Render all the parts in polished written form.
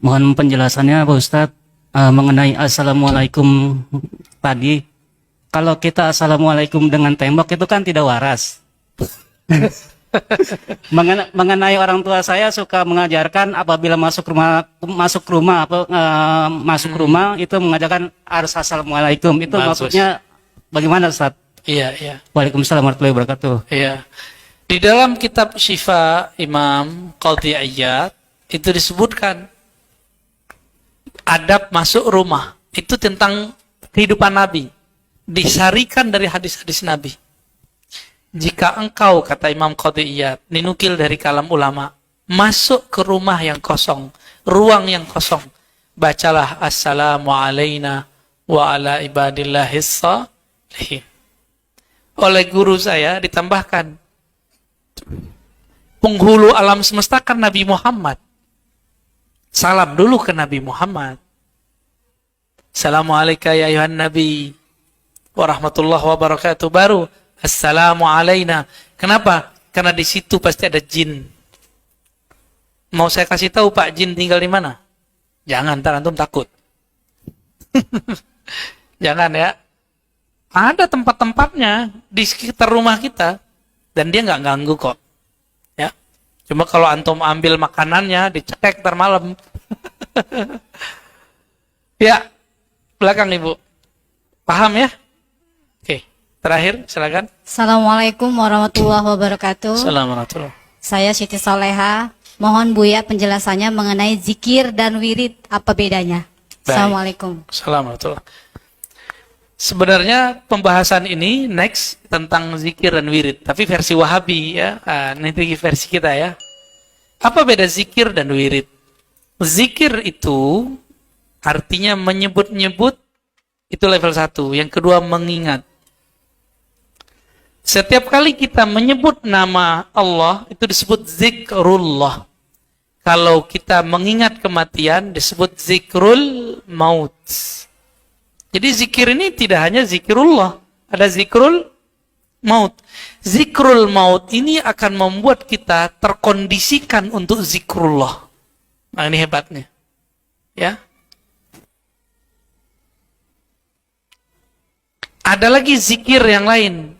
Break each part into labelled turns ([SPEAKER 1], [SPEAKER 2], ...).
[SPEAKER 1] Mohon penjelasannya Pak Ustadz mengenai Assalamualaikum tadi. Kalau kita Assalamualaikum dengan tembok itu kan tidak waras. Mengenai orang tua saya suka mengajarkan apabila masuk rumah itu mengajarkan harus Assalamualaikum. Itu
[SPEAKER 2] Bagus.
[SPEAKER 1] maksudnya bagaimana Ustadz?
[SPEAKER 2] Iya, iya.
[SPEAKER 1] Waalaikumsalam warahmatullahi wabarakatuh.
[SPEAKER 2] Iya. Di dalam kitab Syifa Imam Qadhi Iyad itu disebutkan adab masuk rumah. Itu tentang kehidupan Nabi. Disarikan dari hadis-hadis Nabi. Jika engkau, kata Imam Qadhi Iyad, dinukil dari kalam ulama, masuk ke rumah yang kosong, ruang yang kosong, bacalah Assalamu alaina wa ala ibadillahis shalihin. Oleh guru saya ditambahkan, penghulu alam semesta kan Nabi Muhammad. Salam dulu ke Nabi Muhammad. Assalamualaikum ya ayuhan Nabi warahmatullahi wabarakatuh. Baru Assalamu alaina. Kenapa? Karena di situ pasti ada jin. Mau saya kasih tahu Pak jin tinggal di mana? Jangan, ntar antum takut. Jangan ya. Ada tempat-tempatnya di sekitar rumah kita dan dia nggak ganggu kok. Ya. Cuma kalau antum ambil makanannya dicekek ntar malam. Ya, belakang Ibu. Paham ya? Oke, terakhir silakan.
[SPEAKER 3] Assalamualaikum warahmatullahi wabarakatuh.
[SPEAKER 2] Assalamualaikum.
[SPEAKER 3] Saya Siti Soleha. Mohon Buya penjelasannya mengenai zikir dan wirid, apa bedanya?
[SPEAKER 2] Baik.
[SPEAKER 3] Assalamualaikum.
[SPEAKER 2] Assalamualaikum. Sebenarnya pembahasan ini next tentang zikir dan wirid, tapi versi Wahabi ya. Nanti versi kita ya. Apa beda zikir dan wirid? Zikir itu artinya menyebut-nyebut, itu level 1. Yang kedua mengingat. Setiap kali kita menyebut nama Allah itu disebut zikrullah. Kalau kita mengingat kematian disebut zikrul maut. Jadi zikir ini tidak hanya zikrullah, ada zikrul maut. Zikrul maut ini akan membuat kita terkondisikan untuk zikrullah. Nah, ini hebatnya. Ya. Ada lagi zikir yang lain.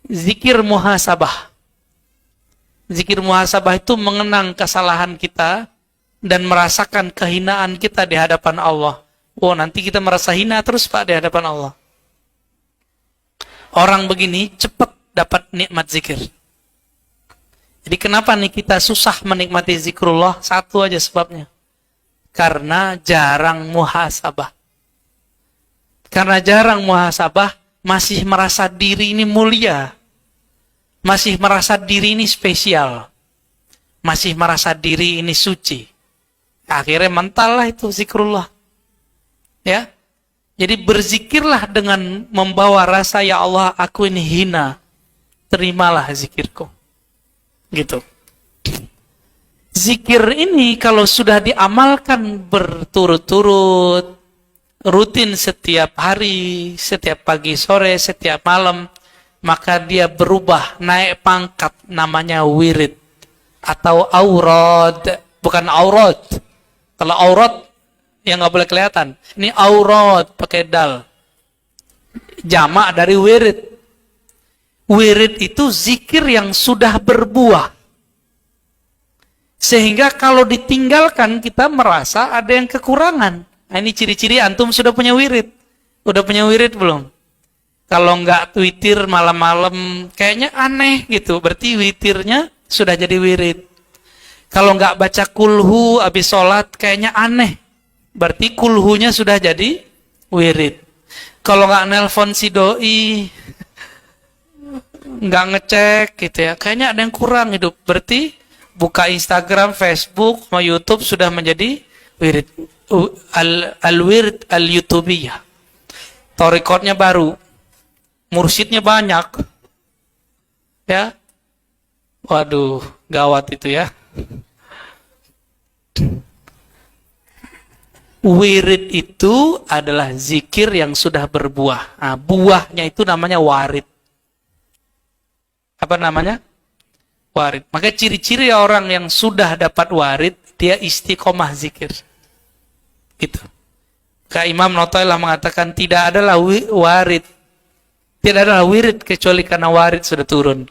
[SPEAKER 2] Zikir muhasabah. Zikir muhasabah itu mengenang kesalahan kita dan merasakan kehinaan kita di hadapan Allah. Oh, nanti kita merasa hina terus Pak di hadapan Allah. Orang begini cepat dapat nikmat zikir. Jadi kenapa nih kita susah menikmati zikrullah? Satu aja sebabnya. Karena jarang muhasabah. Karena jarang muhasabah, masih merasa diri ini mulia. Masih merasa diri ini spesial. Masih merasa diri ini suci. Akhirnya mental lah itu zikrullah. Ya. Jadi berzikirlah dengan membawa rasa, ya Allah, aku ini hina. Terimalah zikirku. Gitu. Zikir ini kalau sudah diamalkan berturut-turut, rutin setiap hari, setiap pagi sore, setiap malam, maka dia berubah, naik pangkat, namanya wirid atau aurad, bukan aurat. Kalau aurat yang nggak boleh kelihatan, ini aurat pakai dal, jamak dari wirid. Wirid itu zikir yang sudah berbuah, sehingga kalau ditinggalkan kita merasa ada yang kekurangan. Nah, ini ciri-ciri antum sudah punya wirid. Udah punya wirid belum? Kalau nggak witir malam-malam, kayaknya aneh gitu. Berarti witirnya sudah jadi wirid. Kalau nggak baca kulhu habis sholat, kayaknya aneh. Berarti kulhunya sudah jadi wirid. Kalau nggak nelpon si doi, nggak ngecek gitu ya, kayaknya ada yang kurang hidup. Berarti buka Instagram, Facebook, sama YouTube sudah menjadi wirid. Al-wirid al-yutubiyah. Torikotnya baru. Mursyidnya banyak. Ya. Waduh, gawat itu ya. Wirid itu adalah zikir yang sudah berbuah. Nah, buahnya itu namanya warid. Apa namanya? Warid. Maka ciri-ciri orang yang sudah dapat warid dia istiqomah zikir. Gitu. Kak Imam Notoilah mengatakan tidak adalah warid. Tidak adalah wirid kecuali karena warid sudah turun.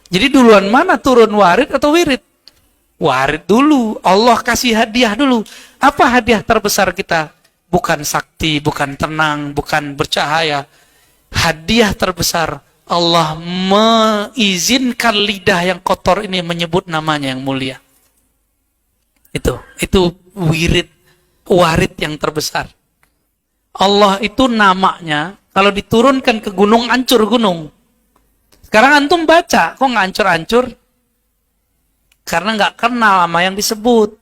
[SPEAKER 2] Jadi duluan mana turun, warid atau wirid? Warid dulu. Allah kasih hadiah dulu. Apa hadiah terbesar kita? Bukan sakti, bukan tenang, bukan bercahaya. Hadiah terbesar, Allah mengizinkan lidah yang kotor ini menyebut namanya yang mulia. Itu wirid, warid yang terbesar. Allah itu namanya, kalau diturunkan ke gunung, hancur gunung. Sekarang antum baca, kok nggak hancur-hancur? Karena nggak kenal sama yang disebut.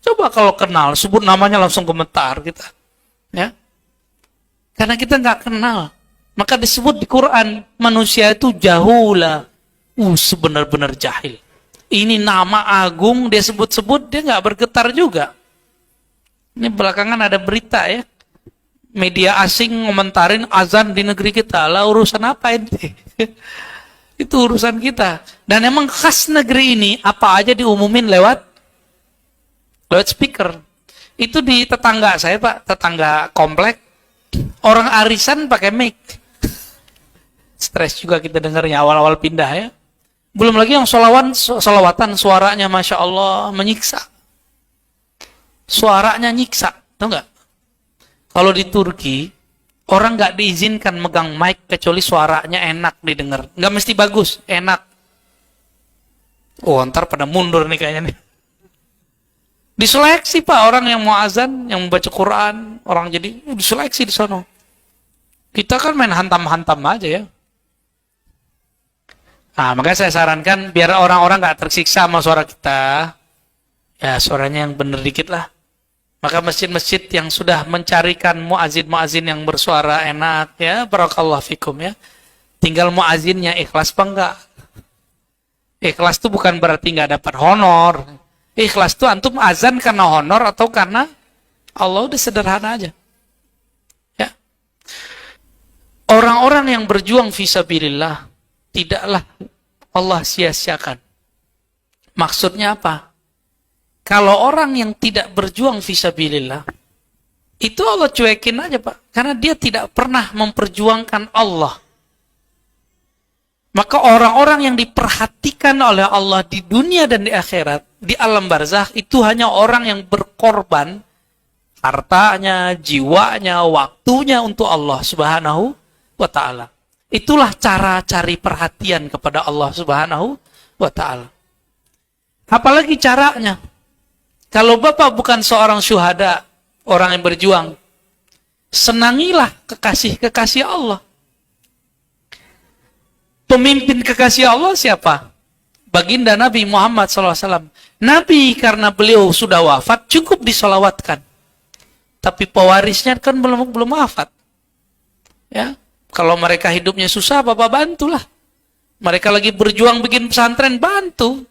[SPEAKER 2] Coba kalau kenal, sebut namanya langsung gemetar kita. Ya, karena kita nggak kenal. Maka disebut di Quran, manusia itu jahula. Sebenar-benar jahil. Ini nama agung, dia sebut-sebut, dia nggak bergetar juga. Ini belakangan ada berita ya. Media asing ngomentarin azan di negeri kita. Lah urusan apa ini? Itu urusan kita. Dan emang khas negeri ini, apa aja diumumin lewat speaker. Itu di tetangga saya Pak, tetangga komplek. Orang arisan pakai mic. Stres juga kita dengarnya awal-awal pindah ya. Belum lagi yang solawatan suaranya Masya Allah menyiksa. Suaranya nyiksa, tahu nggak? Kalau di Turki orang nggak diizinkan megang mic kecuali suaranya enak didengar. Nggak mesti bagus, enak. Oh ntar pada mundur nih kayaknya nih. Diseleksi Pak orang yang mau azan, yang membaca Quran, orang jadi diseleksi di sono. Kita kan main hantam-hantam aja ya. Nah, makanya saya sarankan biar orang-orang nggak tersiksa sama suara kita, ya suaranya yang bener dikit lah. Maka masjid-masjid yang sudah mencarikan muazin-muazin yang bersuara enak, ya barakallahu fikum ya. Tinggal muazinnya ikhlas apa enggak? Ikhlas itu bukan berarti nggak dapat honor. Ikhlas itu antum azan karena honor atau karena Allah, udah sederhana aja. Ya. Orang-orang yang berjuang fisabilillah tidaklah Allah sia-siakan. Maksudnya apa? Kalau orang yang tidak berjuang fisabilillah, itu Allah cuekin aja Pak. Karena dia tidak pernah memperjuangkan Allah. Maka orang-orang yang diperhatikan oleh Allah di dunia dan di akhirat, di alam barzakh, itu hanya orang yang berkorban hartanya, jiwanya, waktunya untuk Allah Subhanahu wa ta'ala. Itulah cara cari perhatian kepada Allah Subhanahu wa ta'ala. Apalagi caranya? Kalau Bapak bukan seorang syuhada, orang yang berjuang, senangilah kekasih-kekasih Allah. Pemimpin kekasih Allah siapa? Baginda Nabi Muhammad SAW. Nabi karena beliau sudah wafat, cukup disolawatkan. Tapi pewarisnya kan belum wafat. Ya. Kalau mereka hidupnya susah, Bapak bantulah. Mereka lagi berjuang bikin pesantren, bantu.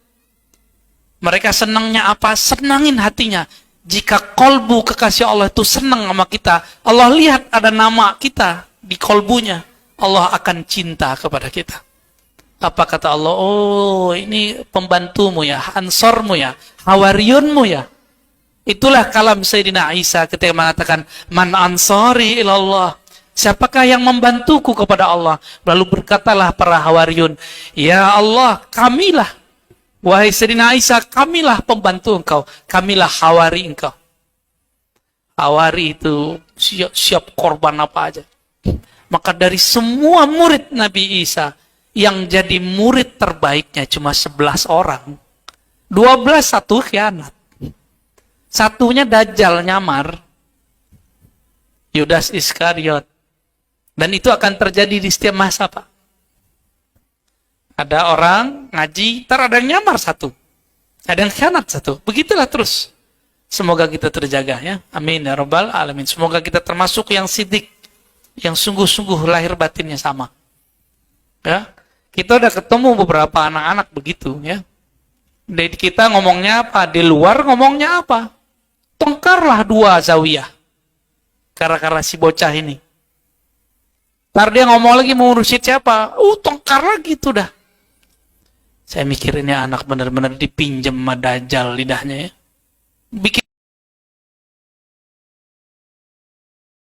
[SPEAKER 2] Mereka senangnya apa? Senangin hatinya. Jika kolbu kekasih Allah itu senang sama kita, Allah lihat ada nama kita di kolbunya, Allah akan cinta kepada kita. Apa kata Allah? Oh, ini pembantumu ya, ansormu ya, hawariyunmu ya. Itulah kalam Sayyidina Isa ketika mengatakan, Man ansori ilallah. Siapakah yang membantuku kepada Allah? Lalu berkatalah para hawariyun, Ya Allah, kamilah. Wahai Sayyidina Isa, kamilah pembantu engkau. Kamilah hawari engkau. Hawari itu siap korban apa aja. Maka dari semua murid Nabi Isa, yang jadi murid terbaiknya cuma 11 orang. 12 satu khianat. Satunya Dajjal nyamar. Yudas Iskariot. Dan itu akan terjadi di setiap masa, Pak. Ada orang ngaji, ntar ada yang nyamar satu. Ada yang khianat satu. Begitulah terus. Semoga kita terjaga ya. Amin ya rabbal alamin. Semoga kita termasuk yang sidik. Yang sungguh-sungguh lahir batinnya sama. Ya. Kita udah ketemu beberapa anak-anak begitu ya. Dari kita ngomongnya apa? Di luar ngomongnya apa? Tongkarlah 2 zawiyah. Karena si bocah ini. Ntar dia ngomong lagi mau ngurusin siapa? Tongkar lagi tuh dah. Saya mikir ini anak benar-benar dipinjam sama Dajjal lidahnya ya. bikin